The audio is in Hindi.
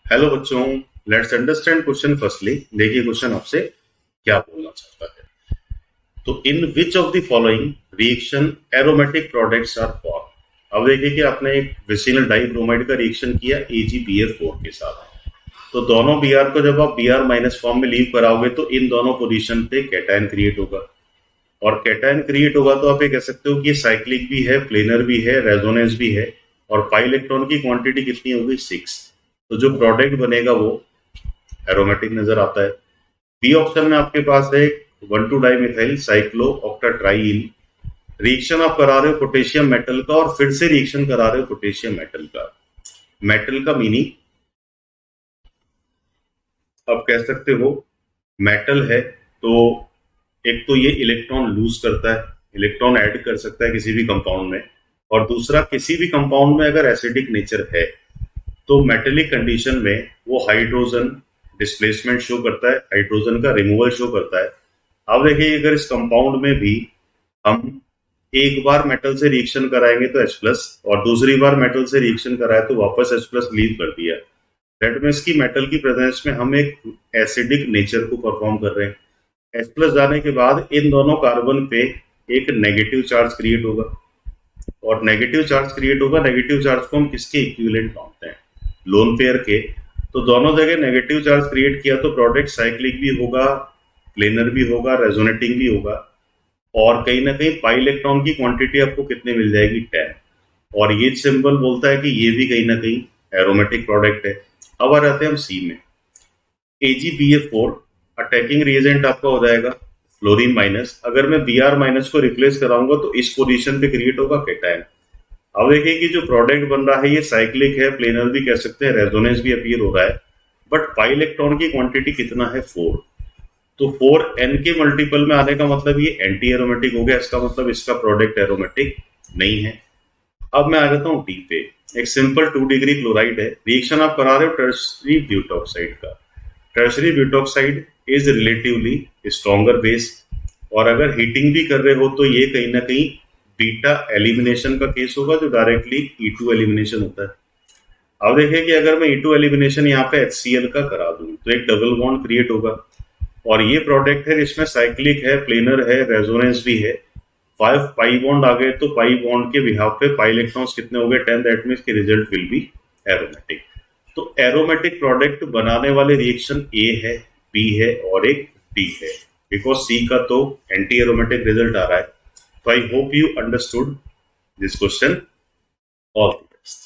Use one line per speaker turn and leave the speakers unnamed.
हेलो बच्चों, लेट्स अंडरस्टैंड क्वेश्चन फर्स्टली। देखिए क्वेश्चन आपसे क्या बोलना चाहता है। तो in which of the following reaction aromatic products are form. अब देखिए कि आपने एक विसिनल डाइब्रोमाइड का रिएक्शन किया AgBr4 के साथ। तो दोनों Br को जब आप Br माइनस फॉर्म में लीव कराओगे तो इन दोनों पोजीशन पे कैटायन क्रिएट होगा, और कैटायन क्रिएट होगा तो आप ये कह सकते हो कि ये साइक्लिक भी है, प्लेनर भी है, रेजोनेंस भी है, और पाई इलेक्ट्रॉन की क्वांटिटी कितनी होगी 6। तो जो प्रोडक्ट बनेगा वो एरोमेटिक नजर आता है। बी ऑप्शन में आपके पास है 1,2-डाइमिथाइल साइक्लो ऑक्टाट्राइल। रिएक्शन आप करा रहे हो पोटेशियम मेटल का, और फिर से रिएक्शन करा रहे हो पोटेशियम मेटल का। मेटल का मीनिंग आप कह सकते हो मेटल है तो एक तो ये इलेक्ट्रॉन लूज करता है, इलेक्ट्रॉन ऐड कर सकता है किसी भी कंपाउंड में, और दूसरा किसी भी कंपाउंड में अगर एसिडिक नेचर है तो मेटेलिक कंडीशन में वो हाइड्रोजन डिस्प्लेसमेंट शो करता है, हाइड्रोजन का रिमूवल शो करता है। अब देखिए अगर इस कंपाउंड में भी हम एक बार मेटल से रिएक्शन कराएंगे तो H+, और दूसरी बार मेटल से रिएक्शन कराए तो वापस H+ लीव कर दिया। दैट मीन्स की मेटल की प्रेजेंस में हम एक एसिडिक नेचर को परफॉर्म कर रहे हैं। H+ जाने के बाद इन दोनों कार्बन पे एक नेगेटिव चार्ज क्रिएट होगा, और नेगेटिव चार्ज क्रिएट होगा, नेगेटिव चार्ज को हम किसके इक्विवेलेंट मानते हैं, लोन पेयर के। तो दोनों जगह नेगेटिव चार्ज क्रिएट किया तो प्रोडक्ट साइक्लिक भी होगा, प्लेनर भी होगा, रेजोनेटिंग भी होगा, और कहीं ना कहीं पाई इलेक्ट्रॉन की क्वांटिटी आपको कितने मिल जाएगी 10। और ये सिंबल बोलता है कि ये भी कहीं ना कहीं एरोमेटिक प्रोडक्ट है। अब आ जाते हैं हम सी में। AgBr4 अटैकिंग रिएजेंट आपका हो जाएगा फ्लोरीन माइनस। अगर मैं Br माइनस को रिप्लेस कराऊंगा तो इस पोजीशन पे क्रिएट होगा कैटायन। अब देखिए कि जो प्रोडक्ट बन रहा है ये साइक्लिक है, प्लेनर भी कह सकते हैं, रेजोनेंस भी अपीयर हो रहा है, बट पाई इलेक्ट्रॉन की क्वांटिटी कितना है 4। तो 4n के मल्टीपल में आने का मतलब ये एंटी एरोमेटिक हो गया, इसका मतलब इसका प्रोडक्ट एरोमेटिक नहीं है। अब मैं आ जाता हूँ डी पे। एक सिंपल 2 डिग्री क्लोराइड है, रिएक्शन आप करा रहे हो टर्शरी ब्यूटॉक्साइड का। Tertiary butoxide is relatively stronger base, और अगर हीटिंग भी कर रहे हो तो ये कहीं ना कहीं बीटा एलिमिनेशन का केस होगा, जो डायरेक्टली E2 एलिमिनेशन होता है। अब देखिए कि अगर मैं E2 एलिमिनेशन यहाँ पे HCl का करा दूं तो एक डबल बॉन्ड क्रिएट होगा, और ये प्रोडक्ट है जिसमें साइक्लिक है, प्लेनर है, रेजोनेंस भी है। 5 पाई बॉन्ड आ गए तो पाई बॉन्ड के बिहाफ पे पाई इलेक्ट्रॉन्स कितने हो गए 10। दैट मीन्स की रिजल्ट विल बी एरोमेटिक। तो एरोमेटिक प्रोडक्ट बनाने वाले रिएक्शन ए है, बी है और एक डी है, बिकॉज सी का तो एंटी एरोमेटिक रिजल्ट आ रहा है। So I hope you understood this question. All the best.